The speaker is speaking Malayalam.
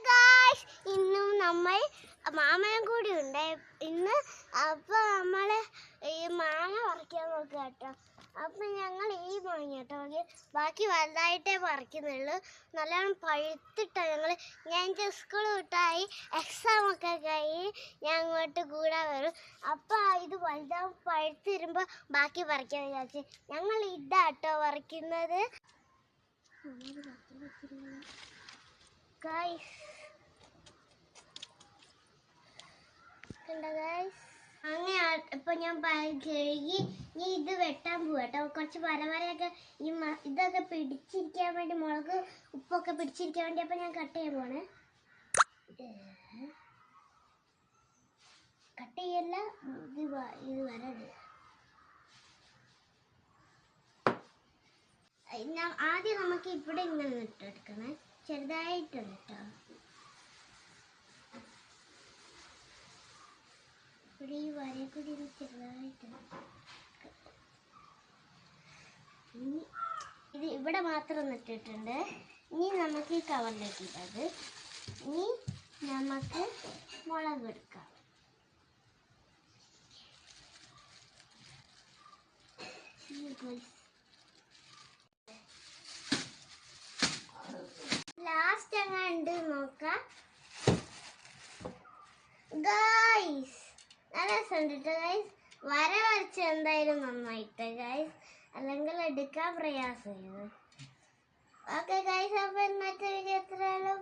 ഗായ്സ്, ഇന്നും നമ്മൾ മാമനും കൂടി ഉണ്ട് ഇന്ന്. അപ്പോൾ നമ്മൾ ഈ മാങ്ങ പറിക്കാൻ നോക്കുക കേട്ടോ. അപ്പം ഞങ്ങൾ ഈ മാങ്ങ കേട്ടോ, ബാക്കി വലുതായിട്ടേ പറിക്കുന്നുള്ളൂ. നല്ലോണം പഴുത്തിട്ടോ ഞാൻ സ്കൂൾ വിട്ടായി എക്സാം ഒക്കെ കഴിഞ്ഞ് ഞാൻ അങ്ങോട്ട് കൂടെ വരും. അപ്പോൾ ഇത് വലുതാവും പഴുത്ത് വരുമ്പോൾ ബാക്കി പറിക്കാൻ വിചാരിച്ച് ഞങ്ങൾ ഇതാട്ടോ പറിക്കുന്നത്. ഗായ്സ് അങ്ങനെ ഇപ്പൊ ഞാൻ കഴുകി ഇനി ഇത് വെട്ടാൻ പോവാട്ടോ. കുറച്ച് വരവരയൊക്കെ ഇതൊക്കെ പിടിച്ചിരിക്കാൻ വേണ്ടി, മുളക് ഉപ്പൊക്കെ പിടിച്ചിരിക്കാൻ വേണ്ടി അപ്പൊ ഞാൻ കട്ട് ചെയ്യാൻ പോണേ. കട്ട് ചെയ്യല്ല, ഇത് വരത്. ആദ്യം നമുക്ക് ഇവിടെ ഇങ്ങനെ ഇട്ടെടുക്കണേ, ചെറുതായിട്ടുണ്ട് കേട്ടോ. ഇവിടെ ഈ വരയെ കൂടി ചെറുതായിട്ട് ഇത് ഇവിടെ മാത്രം ഇട്ടിട്ടുണ്ട്. ഇനി നമുക്ക് ഈ കവറിലേക്ക് ഇട്ടത്. ഇനി നമുക്ക് മുളക് എടുക്കാം. ലാസ്റ്റ് അങ്ങനെ ഉണ്ട് നോക്കാം ഗായ്സ്. നല്ല രസമുണ്ട് ഗൈസ്. വര വരച്ച് എന്തായാലും നന്നായിട്ട് ഗൈസ്, അല്ലെങ്കിൽ എടുക്കാൻ പ്രയാസമായത്. ഓക്കെ ഗൈസ്, അപ്പം ഇന്നത്തെ വീഡിയോ എത്രയാണ്.